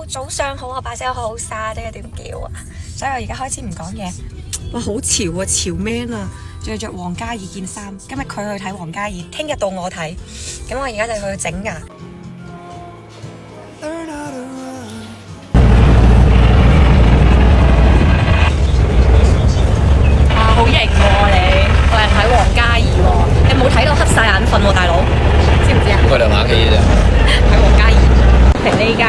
早上好，我把聲好沙，即係點叫啊？所以我而家開始唔講嘢。哇，好潮啊，潮 man 啊！仲要着王嘉爾件衫。今日佢去睇王嘉爾，聽日到我睇。咁我而家就去整牙。好型喎你！我係睇王嘉爾喎，你冇睇到黑晒眼瞓喎，大佬，知唔知啊？佢哋冷氣啫。睇王嘉爾。食呢間，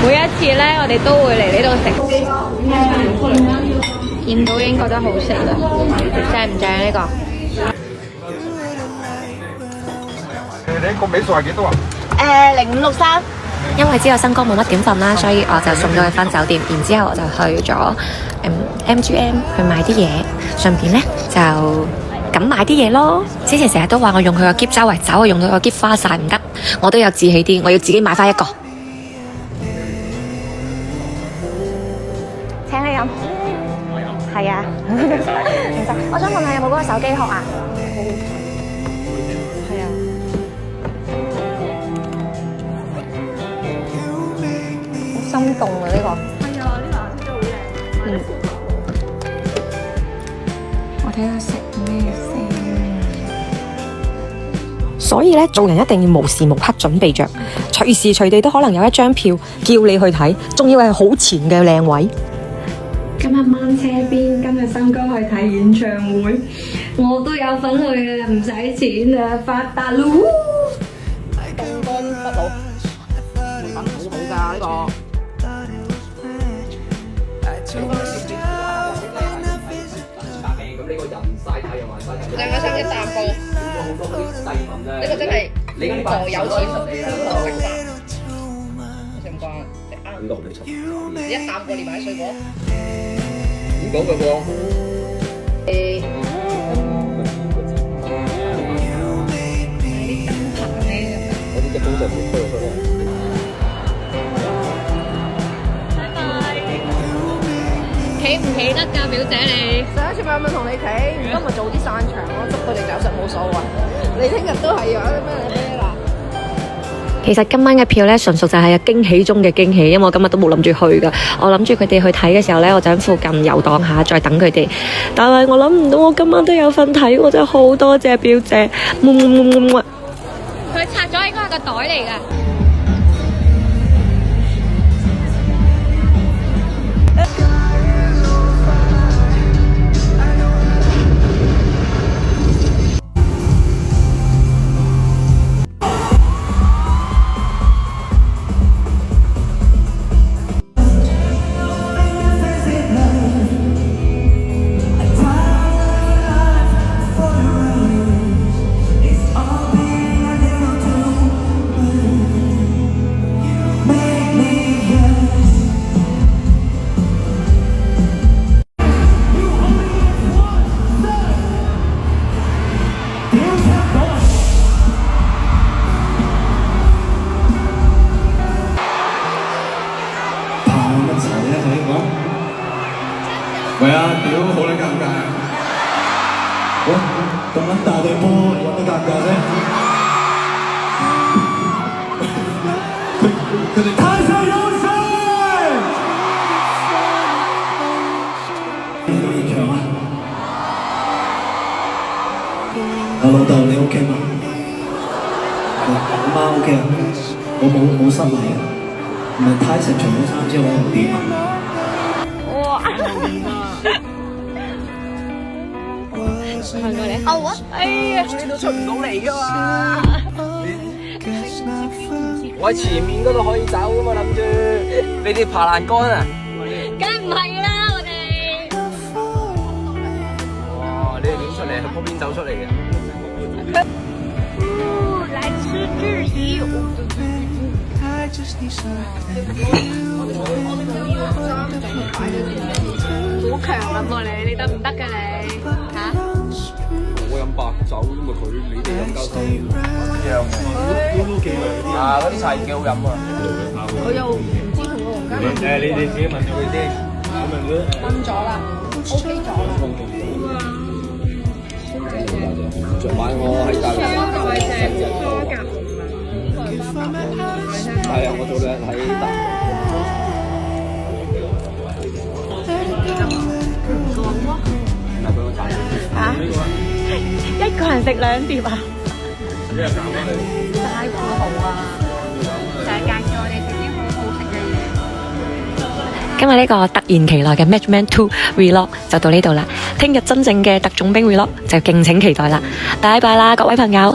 每一次咧我哋都會嚟呢度食，見到已經覺得好食啦，正唔正呢個？你個尾數係幾多啊0563。因為知道新哥冇乜點瞓啦，所以我就送咗佢返酒店，然之後我就去咗MGM 去買啲嘢，順便咧就咁買啲嘢咯。之前成日都話我用佢個篋周圍走，我用到個篋花晒唔得，我都有志氣啲，我要自己買翻一個。請你飲。係啊。唔使，我想問下有冇嗰個手機殼啊？係啊。好心動啊！呢個。係啊，呢個顏色真係好靚。我睇下食咩先。所以咧，做人一定要無時無刻準備着，隨時隨地都可能有一張票叫你去睇，仲要係好前嘅靚位。今日掹車邊，今日新哥去睇演唱會，我都有份去啊，唔使錢啊，發達咯！東江北路，品好好㗎呢個。兩個生一啖貨，呢個真係五個有水熟，五個食法。你信唔信啊？食啱。5個俾錯。一啖過連埋水果。5個嘅喎。啲金牌咧。我啲隻公仔冇推出嚟。企唔企得㗎，表姐你？上一次咪有冇同你企？而家咪早啲散場咯，捉佢哋走實冇所謂。你聽日都係有啲咩啦？其實今晚嘅票咧，純屬就係驚喜中嘅驚喜，因為我今日都冇諗住去㗎。我諗住佢哋去睇嘅時候咧，我就喺附近遊蕩下，再等佢哋。但係我諗唔到，我今晚都有份睇，我真係好多謝表姐。佢拆咗應該係個袋嚟㗎。喂啊，屌好撚尷尬啊！喂，咁撚大對波有乜尷尬啫？佢哋太晒優勢！你到現場啊？我老豆你 OK 嗎？我媽 OK 啊？我冇失禮啊？唔係太食除咗衫之後我點啊？行過嚟。哎呀，你都出唔到嚟噶嘛？我喺前面嗰度可以走噶嘛，諗住你哋爬欄杆啊！梗係唔係啦，我哋。哇！你哋點出嚟？喺嗰邊走出嚟嘅。來吃芝士。好強啊！你得唔得㗎你？嚇？我飲白酒，因為你哋飲膠水一樣嘅。都幾好啊！嗰啲茶葉幾好飲啊！我又唔知同個黃家誒，你哋自己問咗佢先。我問咗。問咗啦 ，OK 咗啦。昨晚我喺大陸。係啊，我早兩日喺大陸。食2碟啊！大富豪啊，成日介紹我哋食啲好好食嘅嘢。今日呢個突然其來嘅 Matchman 2 Vlog 就到呢度啦，聽日真正嘅特種兵 Vlog 就敬請期待啦，拜拜啦各位朋友。